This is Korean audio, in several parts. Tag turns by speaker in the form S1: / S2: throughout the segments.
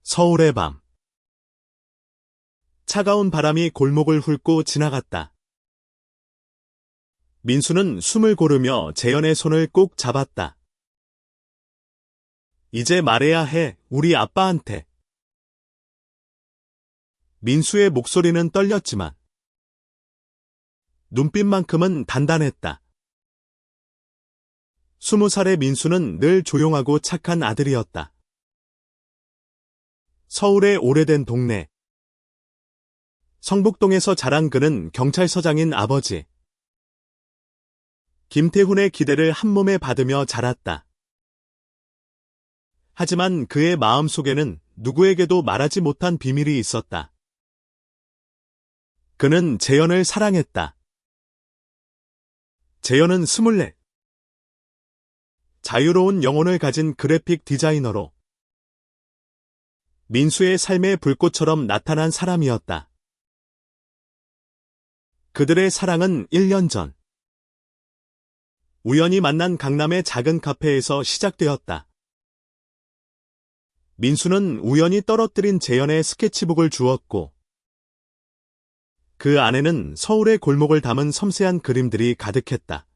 S1: 서울의 밤. 차가운 바람이 골목을 훑고 지나갔다. 민수는 숨을 고르며 재현의 손을 꼭 잡았다. 이제 말해야 해, 우리 아빠한테. 민수의 목소리는 떨렸지만 눈빛만큼은 단단했다. 20살의 민수는 늘 조용하고 착한 아들이었다. 서울의 오래된 동네. 성북동에서 자란 그는 경찰서장인 아버지 김태훈의 기대를 한몸에 받으며 자랐다. 하지만 그의 마음속에는 누구에게도 말하지 못한 비밀이 있었다. 그는 재현을 사랑했다. 재현은 24. 자유로운 영혼을 가진 그래픽 디자이너로 민수의 삶의 불꽃처럼 나타난 사람이었다. 그들의 사랑은 1년 전 우연히 만난 강남의 작은 카페에서 시작되었다. 민수는 우연히 떨어뜨린 재현의 스케치북을 주었고 그 안에는 서울의 골목을 담은 섬세한 그림들이 가득했다.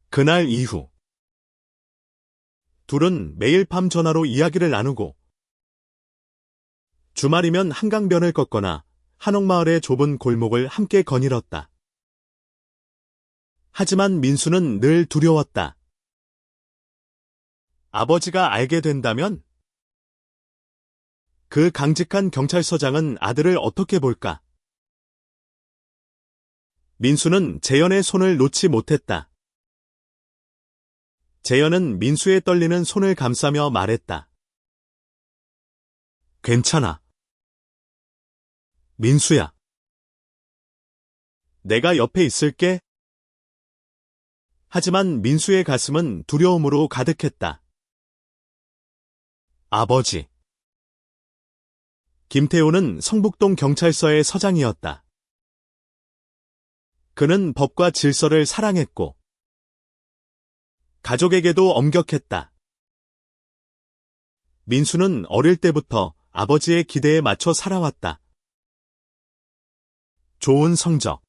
S1: 그날 이후 둘은 매일 밤 전화로 이야기를 나누고 주말이면 한강변을 걷거나 한옥마을의 좁은 골목을 함께 거닐었다. 하지만 민수는 늘 두려웠다. 아버지가 알게 된다면? 그 강직한 경찰서장은 아들을 어떻게 볼까? 민수는 재현의 손을 놓지 못했다. 재현은 민수의 떨리는 손을 감싸며 말했다. 괜찮아. 민수야. 내가 옆에 있을게. 하지만 민수의 가슴은 두려움으로 가득했다. 아버지. 김태호는 성북동 경찰서의 서장이었다. 그는 법과 질서를 사랑했고 가족에게도 엄격했다. 민수는 어릴 때부터 아버지의 기대에 맞춰 살아왔다. 좋은 성적,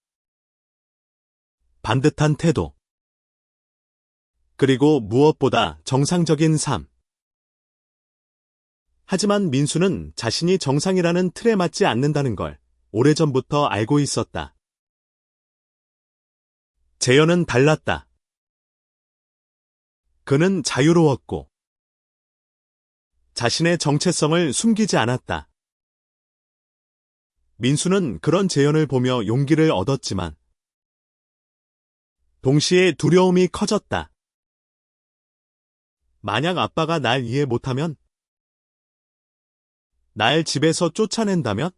S1: 반듯한 태도, 그리고 무엇보다 정상적인 삶. 하지만 민수는 자신이 정상이라는 틀에 맞지 않는다는 걸 오래전부터 알고 있었다. 재현은 달랐다. 그는 자유로웠고 자신의 정체성을 숨기지 않았다. 민수는 그런 재현을 보며 용기를 얻었지만 동시에 두려움이 커졌다. 만약 아빠가 날 이해 못하면? 날 집에서 쫓아낸다면?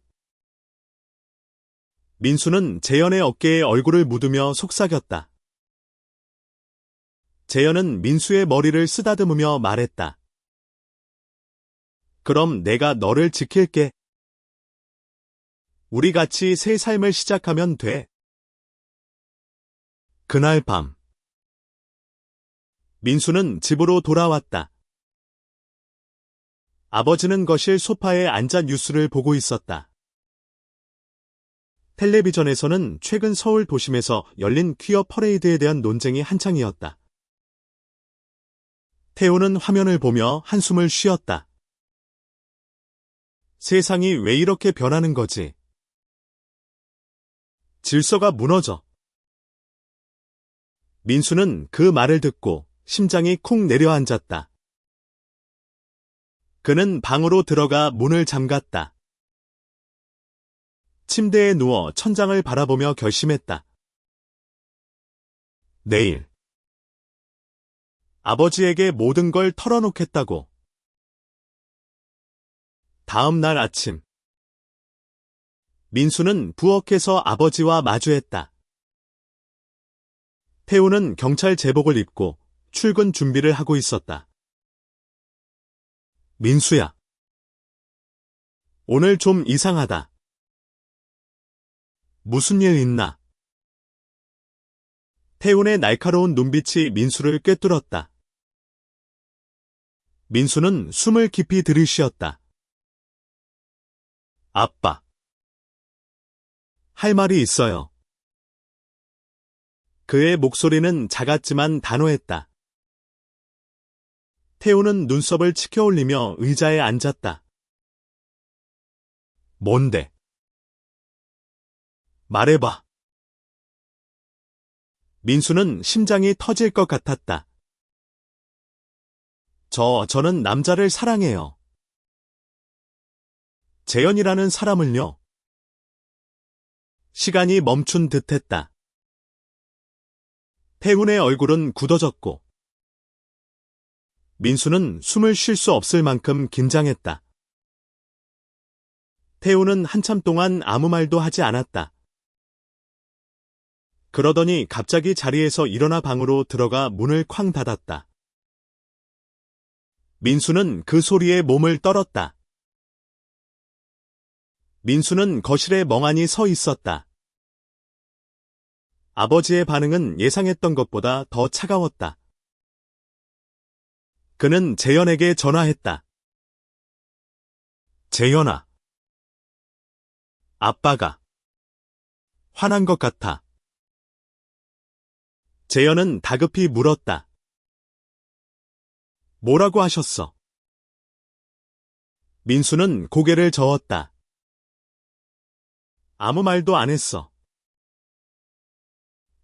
S1: 민수는 재현의 어깨에 얼굴을 묻으며 속삭였다. 재현은 민수의 머리를 쓰다듬으며 말했다. 그럼 내가 너를 지킬게. 우리 같이 새 삶을 시작하면 돼. 그날 밤 민수는 집으로 돌아왔다. 아버지는 거실 소파에 앉아 뉴스를 보고 있었다. 텔레비전에서는 최근 서울 도심에서 열린 퀴어 퍼레이드에 대한 논쟁이 한창이었다. 태호는 화면을 보며 한숨을 쉬었다. 세상이 왜 이렇게 변하는 거지? 질서가 무너져. 민수는 그 말을 듣고 심장이 쿵 내려앉았다. 그는 방으로 들어가 문을 잠갔다. 침대에 누워 천장을 바라보며 결심했다. 내일 아버지에게 모든 걸 털어놓겠다고. 다음 날 아침 민수는 부엌에서 아버지와 마주했다. 태우는 경찰 제복을 입고 출근 준비를 하고 있었다. 민수야. 오늘 좀 이상하다. 무슨 일 있나? 태훈의 날카로운 눈빛이 민수를 꿰뚫었다. 민수는 숨을 깊이 들이쉬었다. 아빠. 할 말이 있어요. 그의 목소리는 작았지만 단호했다. 태우는 눈썹을 치켜 올리며 의자에 앉았다. 뭔데? 말해봐. 민수는 심장이 터질 것 같았다. 저는 남자를 사랑해요. 재현이라는 사람을요. 시간이 멈춘 듯했다. 태훈의 얼굴은 굳어졌고 민수는 숨을 쉴 수 없을 만큼 긴장했다. 태훈은 한참 동안 아무 말도 하지 않았다. 그러더니 갑자기 자리에서 일어나 방으로 들어가 문을 쾅 닫았다. 민수는 그 소리에 몸을 떨었다. 민수는 거실에 멍하니 서 있었다. 아버지의 반응은 예상했던 것보다 더 차가웠다. 그는 재현에게 전화했다. 재현아. 아빠가 화난 것 같아. 재현은 다급히 물었다. 뭐라고 하셨어? 민수는 고개를 저었다. 아무 말도 안 했어.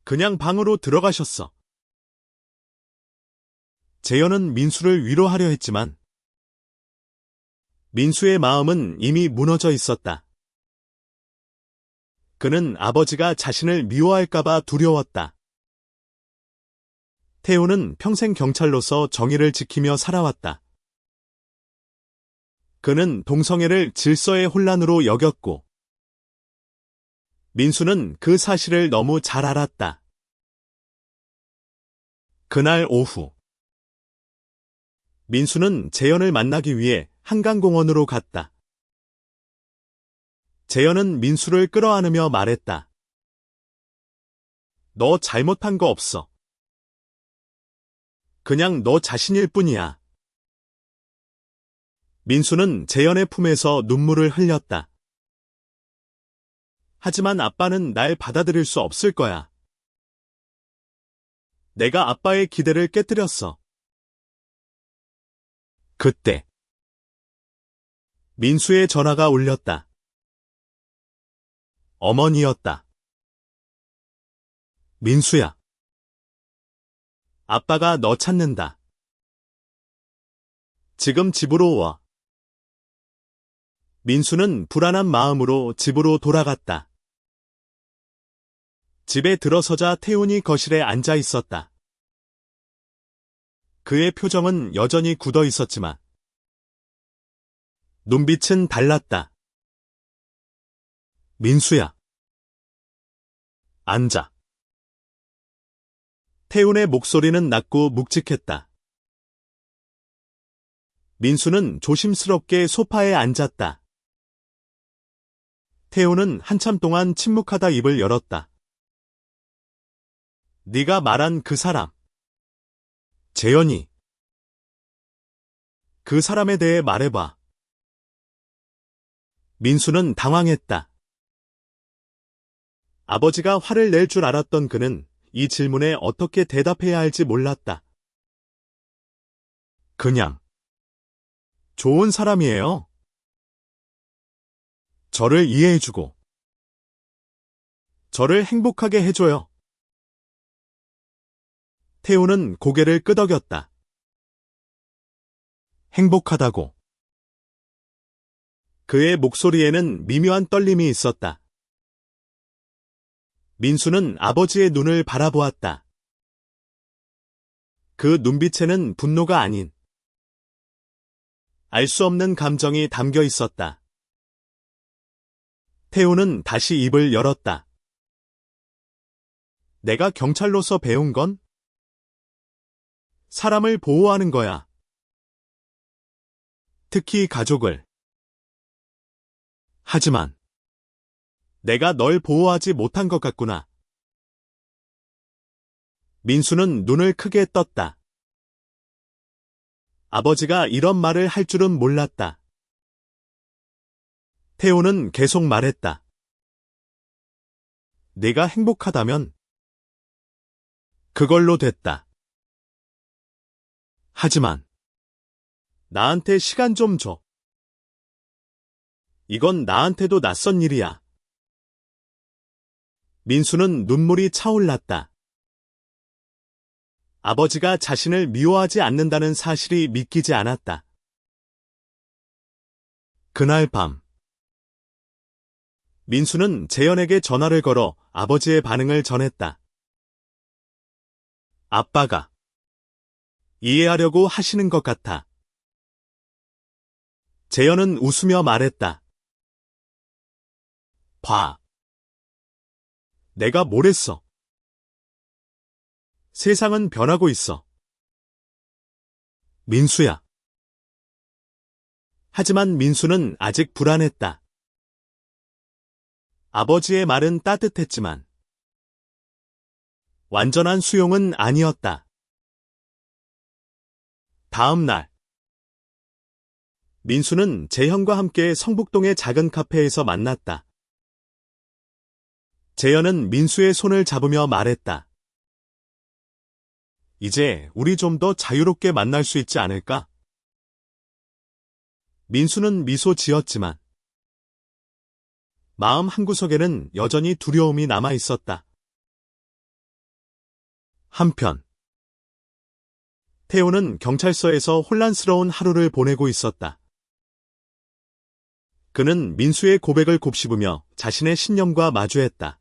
S1: 그냥 방으로 들어가셨어. 재현은 민수를 위로하려 했지만 민수의 마음은 이미 무너져 있었다. 그는 아버지가 자신을 미워할까봐 두려웠다. 태우는 평생 경찰로서 정의를 지키며 살아왔다. 그는 동성애를 질서의 혼란으로 여겼고 민수는 그 사실을 너무 잘 알았다. 그날 오후 민수는 재현을 만나기 위해 한강공원으로 갔다. 재현은 민수를 끌어안으며 말했다. 너 잘못한 거 없어. 그냥 너 자신일 뿐이야. 민수는 재현의 품에서 눈물을 흘렸다. 하지만 아빠는 날 받아들일 수 없을 거야. 내가 아빠의 기대를 깨뜨렸어. 그때 민수의 전화가 울렸다. 어머니였다. 민수야. 아빠가 너 찾는다. 지금 집으로 와. 민수는 불안한 마음으로 집으로 돌아갔다. 집에 들어서자 태훈이 거실에 앉아 있었다. 그의 표정은 여전히 굳어 있었지만 눈빛은 달랐다. 민수야. 앉아. 태훈의 목소리는 낮고 묵직했다. 민수는 조심스럽게 소파에 앉았다. 태훈은 한참 동안 침묵하다 입을 열었다. 네가 말한 그 사람. 재현이. 그 사람에 대해 말해봐. 민수는 당황했다. 아버지가 화를 낼 줄 알았던 그는 이 질문에 어떻게 대답해야 할지 몰랐다. 그냥 좋은 사람이에요. 저를 이해해주고 저를 행복하게 해줘요. 태우는 고개를 끄덕였다. 행복하다고. 그의 목소리에는 미묘한 떨림이 있었다. 민수는 아버지의 눈을 바라보았다. 그 눈빛에는 분노가 아닌 알 수 없는 감정이 담겨 있었다. 태우는 다시 입을 열었다. 내가 경찰로서 배운 건 사람을 보호하는 거야. 특히 가족을. 하지만 내가 널 보호하지 못한 것 같구나. 민수는 눈을 크게 떴다. 아버지가 이런 말을 할 줄은 몰랐다. 태호는 계속 말했다. 내가 행복하다면 그걸로 됐다. 하지만 나한테 시간 좀 줘. 이건 나한테도 낯선 일이야. 민수는 눈물이 차올랐다. 아버지가 자신을 미워하지 않는다는 사실이 믿기지 않았다. 그날 밤, 민수는 재현에게 전화를 걸어 아버지의 반응을 전했다. 아빠가 이해하려고 하시는 것 같아. 재현은 웃으며 말했다. 봐. 내가 뭘 했어? 세상은 변하고 있어. 민수야. 하지만 민수는 아직 불안했다. 아버지의 말은 따뜻했지만 완전한 수용은 아니었다. 다음 날, 민수는 재현과 함께 성북동의 작은 카페에서 만났다. 재현은 민수의 손을 잡으며 말했다. 이제 우리 좀 더 자유롭게 만날 수 있지 않을까? 민수는 미소 지었지만 마음 한구석에는 여전히 두려움이 남아 있었다. 한편 태호는 경찰서에서 혼란스러운 하루를 보내고 있었다. 그는 민수의 고백을 곱씹으며 자신의 신념과 마주했다.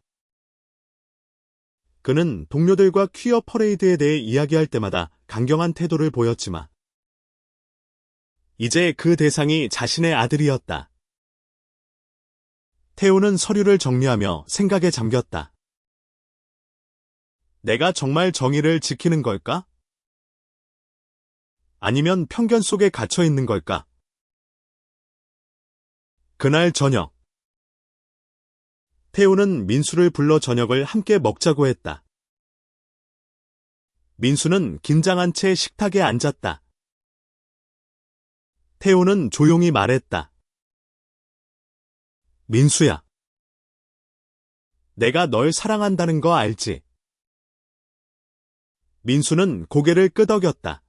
S1: 그는 동료들과 퀴어 퍼레이드에 대해 이야기할 때마다 강경한 태도를 보였지만 이제 그 대상이 자신의 아들이었다. 태호는 서류를 정리하며 생각에 잠겼다. 내가 정말 정의를 지키는 걸까? 아니면 편견 속에 갇혀 있는 걸까? 그날 저녁, 태호는 민수를 불러 저녁을 함께 먹자고 했다. 민수는 긴장한 채 식탁에 앉았다. 태호는 조용히 말했다. 민수야, 내가 널 사랑한다는 거 알지? 민수는 고개를 끄덕였다.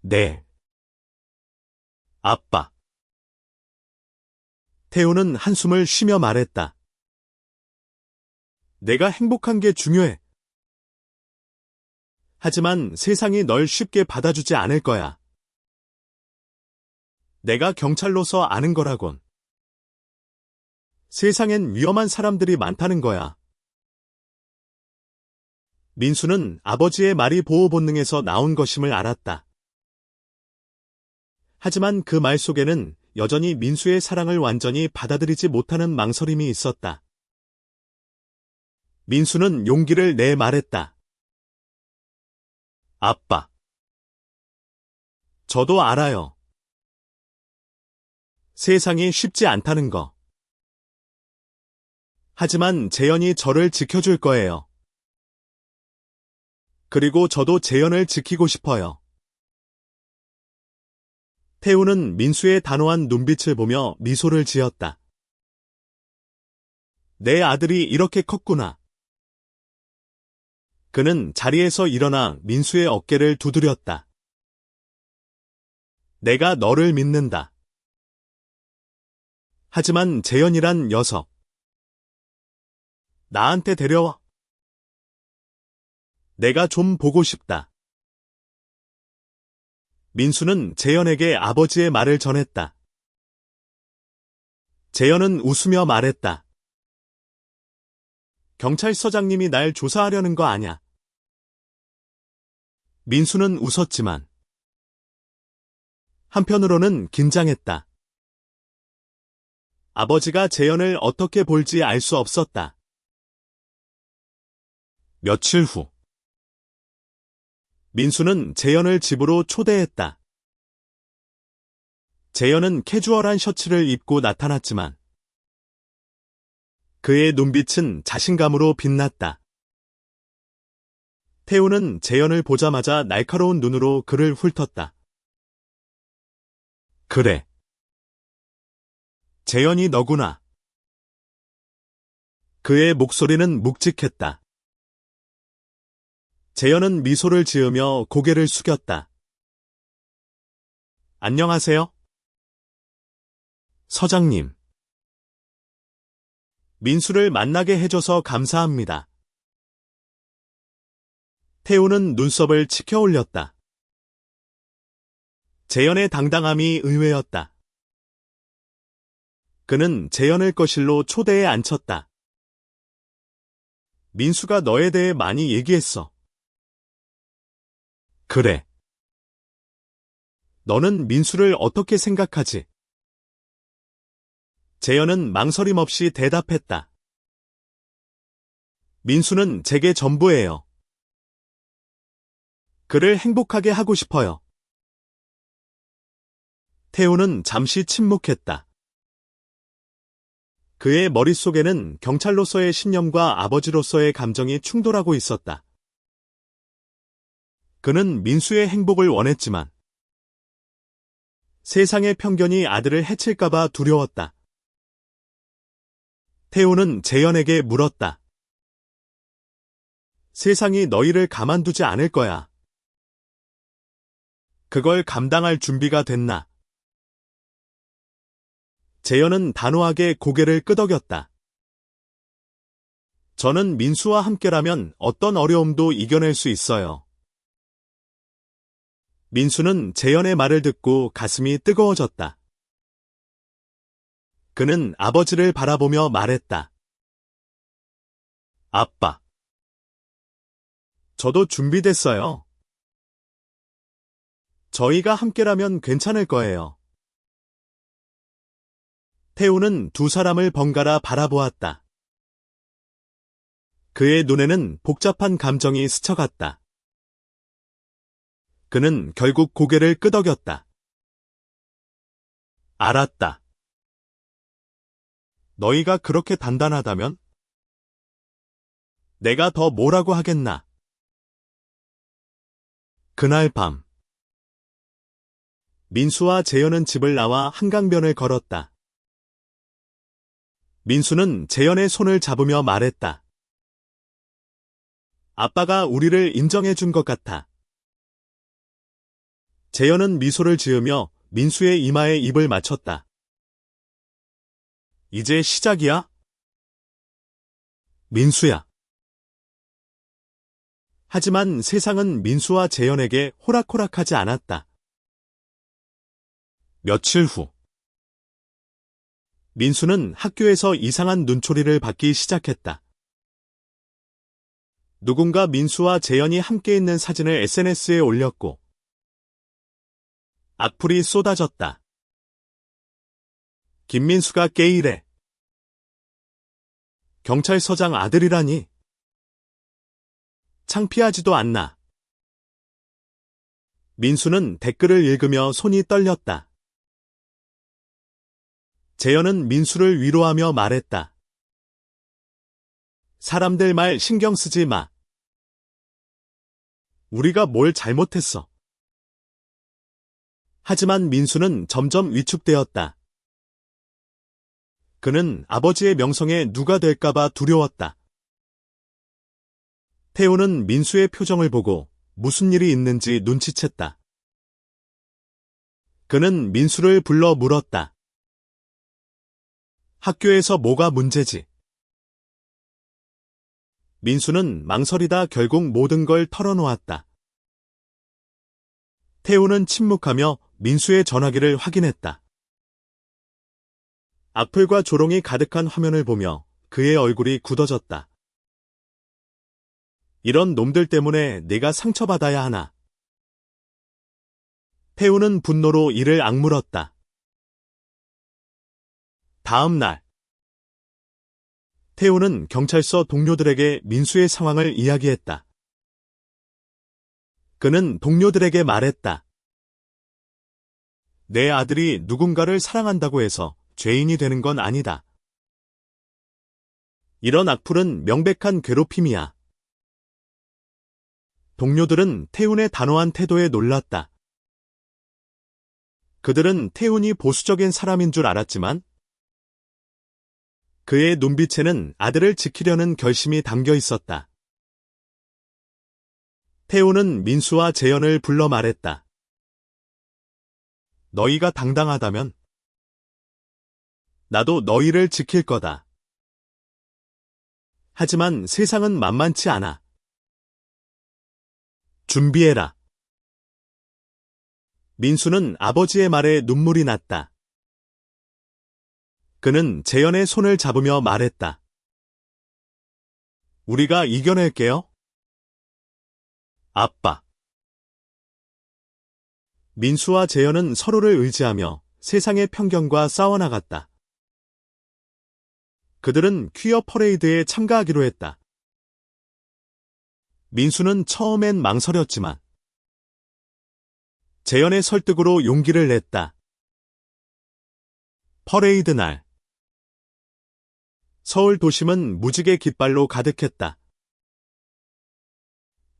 S1: 네. 아빠. 태호는 한숨을 쉬며 말했다. 내가 행복한 게 중요해. 하지만 세상이 널 쉽게 받아주지 않을 거야. 내가 경찰로서 아는 거라곤. 세상엔 위험한 사람들이 많다는 거야. 민수는 아버지의 말이 보호 본능에서 나온 것임을 알았다. 하지만 그 말 속에는 여전히 민수의 사랑을 완전히 받아들이지 못하는 망설임이 있었다. 민수는 용기를 내 말했다. 아빠. 저도 알아요. 세상이 쉽지 않다는 거. 하지만 재현이 저를 지켜줄 거예요. 그리고 저도 재현을 지키고 싶어요. 태우는 민수의 단호한 눈빛을 보며 미소를 지었다. 내 아들이 이렇게 컸구나. 그는 자리에서 일어나 민수의 어깨를 두드렸다. 내가 너를 믿는다. 하지만 재현이란 녀석. 나한테 데려와. 내가 좀 보고 싶다. 민수는 재현에게 아버지의 말을 전했다. 재현은 웃으며 말했다. 경찰서장님이 날 조사하려는 거 아냐. 민수는 웃었지만 한편으로는 긴장했다. 아버지가 재현을 어떻게 볼지 알 수 없었다. 며칠 후 민수는 재현을 집으로 초대했다. 재현은 캐주얼한 셔츠를 입고 나타났지만 그의 눈빛은 자신감으로 빛났다. 태우는 재현을 보자마자 날카로운 눈으로 그를 훑었다. 그래. 재현이 너구나. 그의 목소리는 묵직했다. 재현은 미소를 지으며 고개를 숙였다. 안녕하세요. 서장님. 민수를 만나게 해줘서 감사합니다. 태우는 눈썹을 치켜 올렸다. 재현의 당당함이 의외였다. 그는 재현을 거실로 초대에 앉혔다. 민수가 너에 대해 많이 얘기했어. 그래. 너는 민수를 어떻게 생각하지? 재현은 망설임 없이 대답했다. 민수는 제게 전부예요. 그를 행복하게 하고 싶어요. 태우는 잠시 침묵했다. 그의 머릿속에는 경찰로서의 신념과 아버지로서의 감정이 충돌하고 있었다. 그는 민수의 행복을 원했지만 세상의 편견이 아들을 해칠까봐 두려웠다. 태우는 재현에게 물었다. 세상이 너희를 가만두지 않을 거야. 그걸 감당할 준비가 됐나? 재현은 단호하게 고개를 끄덕였다. 저는 민수와 함께라면 어떤 어려움도 이겨낼 수 있어요. 민수는 재현의 말을 듣고 가슴이 뜨거워졌다. 그는 아버지를 바라보며 말했다. 아빠. 저도 준비됐어요. 저희가 함께라면 괜찮을 거예요. 태우는 두 사람을 번갈아 바라보았다. 그의 눈에는 복잡한 감정이 스쳐갔다. 그는 결국 고개를 끄덕였다. 알았다. 너희가 그렇게 단단하다면? 내가 더 뭐라고 하겠나? 그날 밤. 민수와 재현은 집을 나와 한강변을 걸었다. 민수는 재현의 손을 잡으며 말했다. 아빠가 우리를 인정해 준 것 같아. 재현은 미소를 지으며 민수의 이마에 입을 맞췄다. 이제 시작이야? 민수야. 하지만 세상은 민수와 재현에게 호락호락하지 않았다. 며칠 후. 민수는 학교에서 이상한 눈초리를 받기 시작했다. 누군가 민수와 재현이 함께 있는 사진을 SNS에 올렸고 악플이 쏟아졌다. 김민수가 게이래. 경찰서장 아들이라니. 창피하지도 않나. 민수는 댓글을 읽으며 손이 떨렸다. 재현은 민수를 위로하며 말했다. 사람들 말 신경 쓰지 마. 우리가 뭘 잘못했어. 하지만 민수는 점점 위축되었다. 그는 아버지의 명성에 누가 될까봐 두려웠다. 태우는 민수의 표정을 보고 무슨 일이 있는지 눈치챘다. 그는 민수를 불러 물었다. 학교에서 뭐가 문제지? 민수는 망설이다 결국 모든 걸 털어놓았다. 태우는 침묵하며 민수의 전화기를 확인했다. 악플과 조롱이 가득한 화면을 보며 그의 얼굴이 굳어졌다. 이런 놈들 때문에 내가 상처받아야 하나? 태우는 분노로 이를 악물었다. 다음 날. 태우는 경찰서 동료들에게 민수의 상황을 이야기했다. 그는 동료들에게 말했다. 내 아들이 누군가를 사랑한다고 해서 죄인이 되는 건 아니다. 이런 악플은 명백한 괴롭힘이야. 동료들은 태훈의 단호한 태도에 놀랐다. 그들은 태훈이 보수적인 사람인 줄 알았지만 그의 눈빛에는 아들을 지키려는 결심이 담겨 있었다. 태훈은 민수와 재현을 불러 말했다. 너희가 당당하다면 나도 너희를 지킬 거다. 하지만 세상은 만만치 않아. 준비해라. 민수는 아버지의 말에 눈물이 났다. 그는 재현의 손을 잡으며 말했다. 우리가 이겨낼게요. 아빠. 민수와 재현은 서로를 의지하며 세상의 편견과 싸워나갔다. 그들은 퀴어 퍼레이드에 참가하기로 했다. 민수는 처음엔 망설였지만 재현의 설득으로 용기를 냈다. 퍼레이드 날. 서울 도심은 무지개 깃발로 가득했다.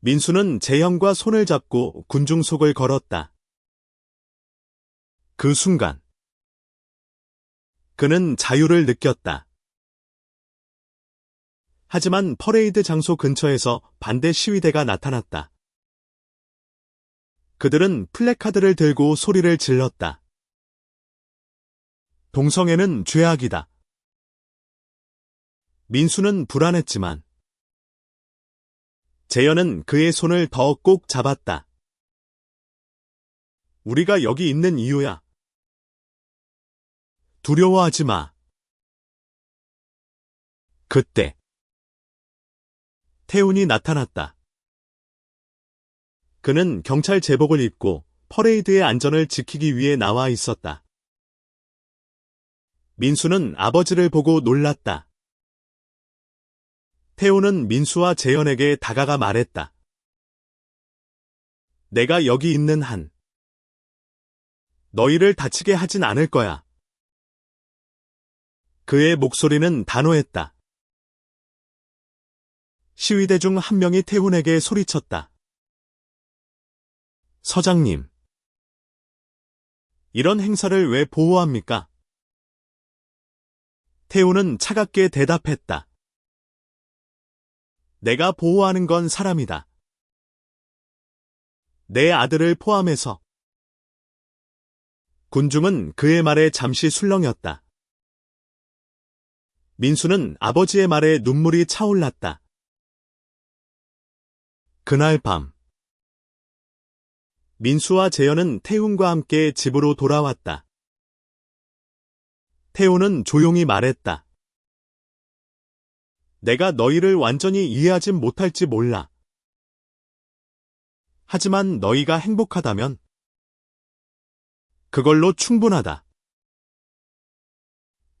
S1: 민수는 재현과 손을 잡고 군중 속을 걸었다. 그 순간 그는 자유를 느꼈다. 하지만 퍼레이드 장소 근처에서 반대 시위대가 나타났다. 그들은 플래카드를 들고 소리를 질렀다. 동성애는 죄악이다. 민수는 불안했지만 재현은 그의 손을 더 꼭 잡았다. 우리가 여기 있는 이유야. 두려워하지 마. 그때 태훈이 나타났다. 그는 경찰 제복을 입고 퍼레이드의 안전을 지키기 위해 나와 있었다. 민수는 아버지를 보고 놀랐다. 태훈은 민수와 재현에게 다가가 말했다. 내가 여기 있는 한 너희를 다치게 하진 않을 거야. 그의 목소리는 단호했다. 시위대 중 한 명이 태훈에게 소리쳤다. 서장님, 이런 행사를 왜 보호합니까? 태훈은 차갑게 대답했다. 내가 보호하는 건 사람이다. 내 아들을 포함해서. 군중은 그의 말에 잠시 술렁였다. 민수는 아버지의 말에 눈물이 차올랐다. 그날 밤 민수와 재현은 태훈과 함께 집으로 돌아왔다. 태훈은 조용히 말했다. 내가 너희를 완전히 이해하진 못할지 몰라. 하지만 너희가 행복하다면 그걸로 충분하다.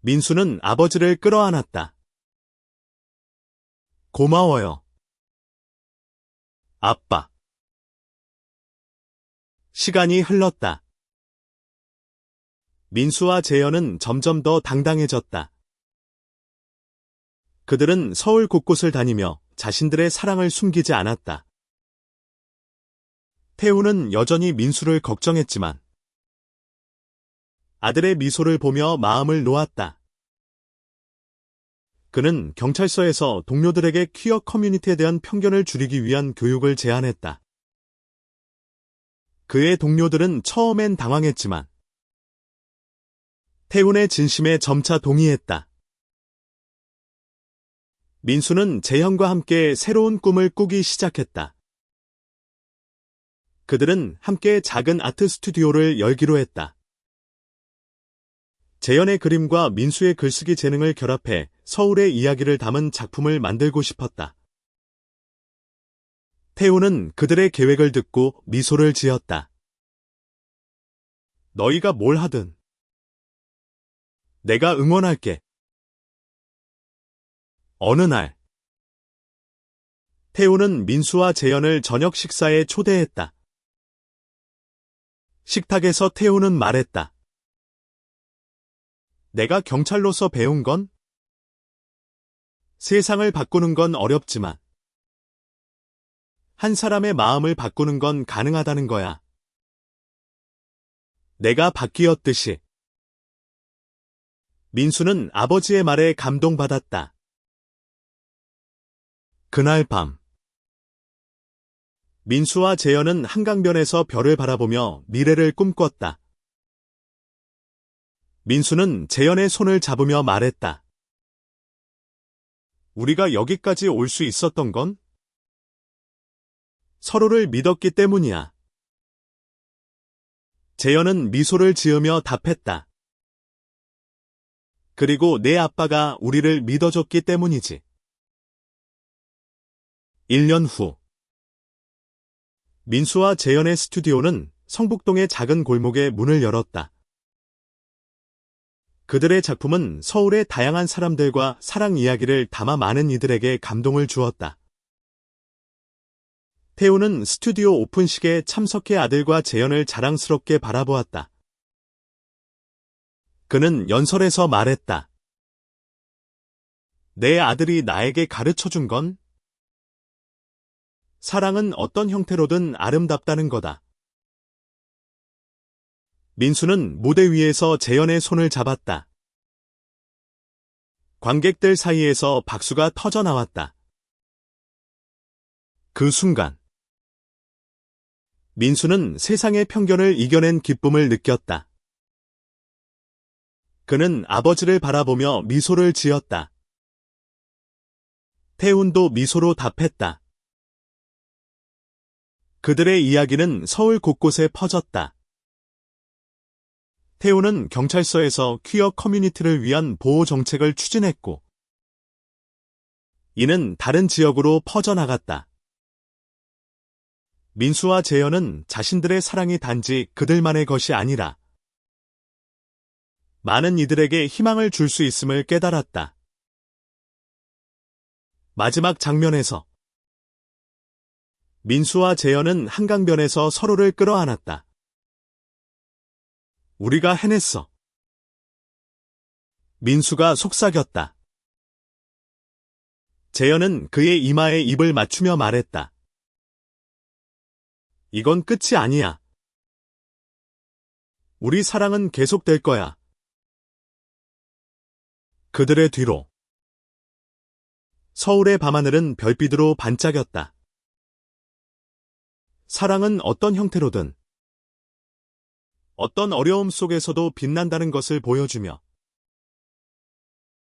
S1: 민수는 아버지를 끌어안았다. 고마워요. 아빠. 시간이 흘렀다. 민수와 재현은 점점 더 당당해졌다. 그들은 서울 곳곳을 다니며 자신들의 사랑을 숨기지 않았다. 태훈은 여전히 민수를 걱정했지만 아들의 미소를 보며 마음을 놓았다. 그는 경찰서에서 동료들에게 퀴어 커뮤니티에 대한 편견을 줄이기 위한 교육을 제안했다. 그의 동료들은 처음엔 당황했지만 태훈의 진심에 점차 동의했다. 민수는 재현과 함께 새로운 꿈을 꾸기 시작했다. 그들은 함께 작은 아트 스튜디오를 열기로 했다. 재현의 그림과 민수의 글쓰기 재능을 결합해 서울의 이야기를 담은 작품을 만들고 싶었다. 태훈은 그들의 계획을 듣고 미소를 지었다. 너희가 뭘 하든 내가 응원할게. 어느 날 태훈은 민수와 재현을 저녁 식사에 초대했다. 식탁에서 태훈은 말했다. 내가 경찰로서 배운 건 세상을 바꾸는 건 어렵지만 한 사람의 마음을 바꾸는 건 가능하다는 거야. 내가 바뀌었듯이. 민수는 아버지의 말에 감동받았다. 그날 밤. 민수와 재현은 한강변에서 별을 바라보며 미래를 꿈꿨다. 민수는 재현의 손을 잡으며 말했다. 우리가 여기까지 올 수 있었던 건 서로를 믿었기 때문이야. 재현은 미소를 지으며 답했다. 그리고 내 아빠가 우리를 믿어줬기 때문이지. 1년 후. 민수와 재현의 스튜디오는 성북동의 작은 골목에 문을 열었다. 그들의 작품은 서울의 다양한 사람들과 사랑 이야기를 담아 많은 이들에게 감동을 주었다. 태우는 스튜디오 오픈식에 참석해 아들과 재현을 자랑스럽게 바라보았다. 그는 연설에서 말했다. 내 아들이 나에게 가르쳐준 건 사랑은 어떤 형태로든 아름답다는 거다. 민수는 무대 위에서 재현의 손을 잡았다. 관객들 사이에서 박수가 터져 나왔다. 그 순간 민수는 세상의 편견을 이겨낸 기쁨을 느꼈다. 그는 아버지를 바라보며 미소를 지었다. 태훈도 미소로 답했다. 그들의 이야기는 서울 곳곳에 퍼졌다. 태훈은 경찰서에서 퀴어 커뮤니티를 위한 보호 정책을 추진했고, 이는 다른 지역으로 퍼져나갔다. 민수와 재현은 자신들의 사랑이 단지 그들만의 것이 아니라 많은 이들에게 희망을 줄 수 있음을 깨달았다. 마지막 장면에서 민수와 재현은 한강변에서 서로를 끌어안았다. 우리가 해냈어. 민수가 속삭였다. 재현은 그의 이마에 입을 맞추며 말했다. 이건 끝이 아니야. 우리 사랑은 계속될 거야. 그들의 뒤로 서울의 밤하늘은 별빛으로 반짝였다. 사랑은 어떤 형태로든 어떤 어려움 속에서도 빛난다는 것을 보여주며